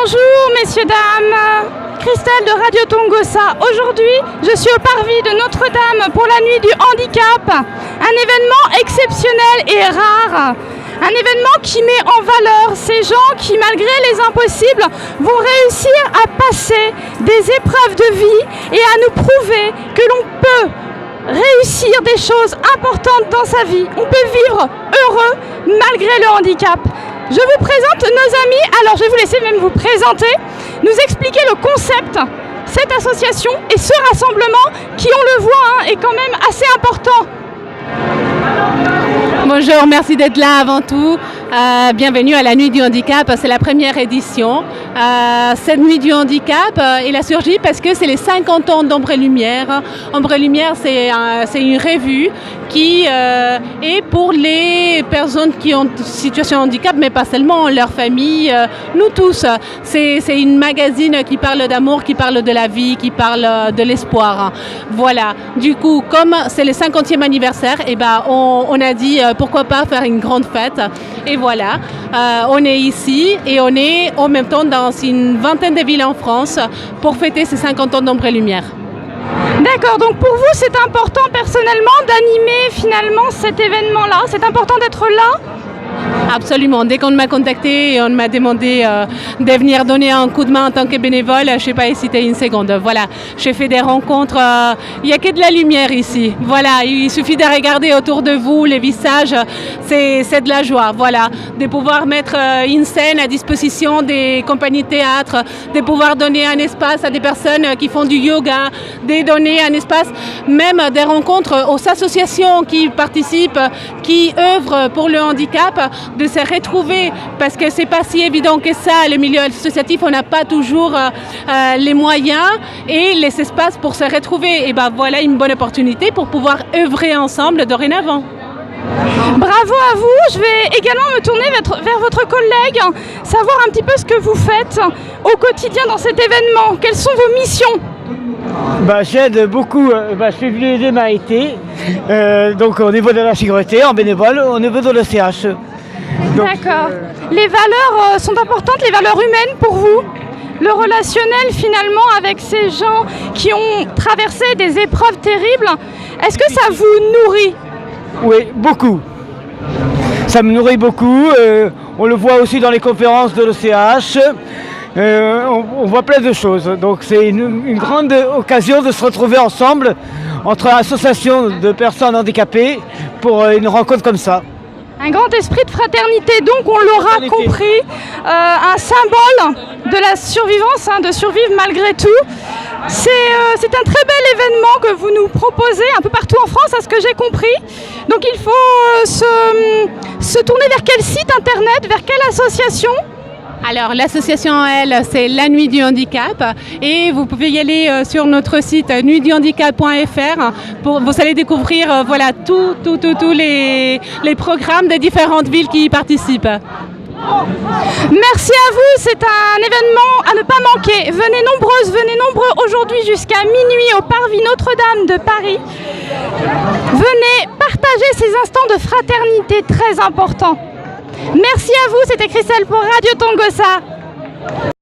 Bonjour messieurs, dames, Christelle de Radio Tongossa. Aujourd'hui, je suis au parvis de Notre-Dame pour la nuit du handicap, un événement exceptionnel et rare. Un événement qui met en valeur ces gens qui, malgré les impossibles, vont réussir à passer des épreuves de vie et à nous prouver que l'on peut réussir des choses importantes dans sa vie. On peut vivre heureux malgré le handicap. Je vous présente nos amis, alors je vais vous laisser même vous présenter, nous expliquer le concept, cette association et ce rassemblement qui, on le voit, est quand même assez important. Bonjour, merci d'être là avant tout. Bienvenue à la Nuit du Handicap, c'est la première édition. Cette Nuit du Handicap, il a surgi parce que c'est les 50 ans d'Ombre et Lumière. Ombre et Lumière, c'est une revue qui est pour les personnes qui ont une situation de handicap, mais pas seulement, leur famille, nous tous. C'est une magazine qui parle d'amour, qui parle de la vie, qui parle de l'espoir. Voilà, du coup, comme c'est le 50e anniversaire, et on a dit pourquoi pas faire une grande fête. Et voilà, on est ici et on est en même temps dans une vingtaine de villes en France pour fêter ces 50 ans d'Ombre et Lumière. D'accord, donc pour vous c'est important personnellement d'animer finalement cet événement-là, c'est important d'être là? Absolument. Dès qu'on m'a contacté et on m'a demandé de venir donner un coup de main en tant que bénévole, je ne sais pas hésiter une seconde. Voilà, j'ai fait des rencontres. Il n'y a que de la lumière ici. Voilà, il suffit de regarder autour de vous les visages. C'est de la joie. Voilà, de pouvoir mettre une scène à disposition des compagnies de théâtre, de pouvoir donner un espace à des personnes qui font du yoga, de donner un espace, même des rencontres aux associations qui participent, qui œuvrent pour le handicap, de se retrouver, parce que c'est pas si évident que ça, le milieu associatif, on n'a pas toujours les moyens et les espaces pour se retrouver. Et voilà une bonne opportunité pour pouvoir œuvrer ensemble dorénavant. Bravo à vous, je vais également me tourner vers votre collègue, savoir un petit peu ce que vous faites au quotidien dans cet événement. Quelles sont vos missions? J'aide beaucoup, je suis venu aider Maïté, donc au niveau de la sécurité, en bénévole, au niveau de l'ECH. D'accord. Les valeurs sont importantes, les valeurs humaines pour vous? Le relationnel finalement avec ces gens qui ont traversé des épreuves terribles, est-ce que ça vous nourrit? Oui, beaucoup. Ça me nourrit beaucoup, on le voit aussi dans les conférences de l'ECH. On voit plein de choses, donc c'est une grande occasion de se retrouver ensemble entre associations de personnes handicapées pour une rencontre comme ça. Un grand esprit de fraternité, donc on l'aura compris, un symbole de la survivance, de survivre malgré tout. C'est un très bel événement que vous nous proposez un peu partout en France, à ce que j'ai compris. Donc il faut se tourner vers quel site internet, vers quelle association? Alors l'association, elle, c'est la Nuit du Handicap et vous pouvez y aller sur notre site nuitduhandicap.fr. Vous allez découvrir voilà, tous les programmes des différentes villes qui y participent. Merci à vous, c'est un événement à ne pas manquer. Venez nombreuses, venez nombreux aujourd'hui jusqu'à minuit au parvis Notre-Dame de Paris. Venez partager ces instants de fraternité très importants. Merci à vous, c'était Christelle pour Radio Tongossa.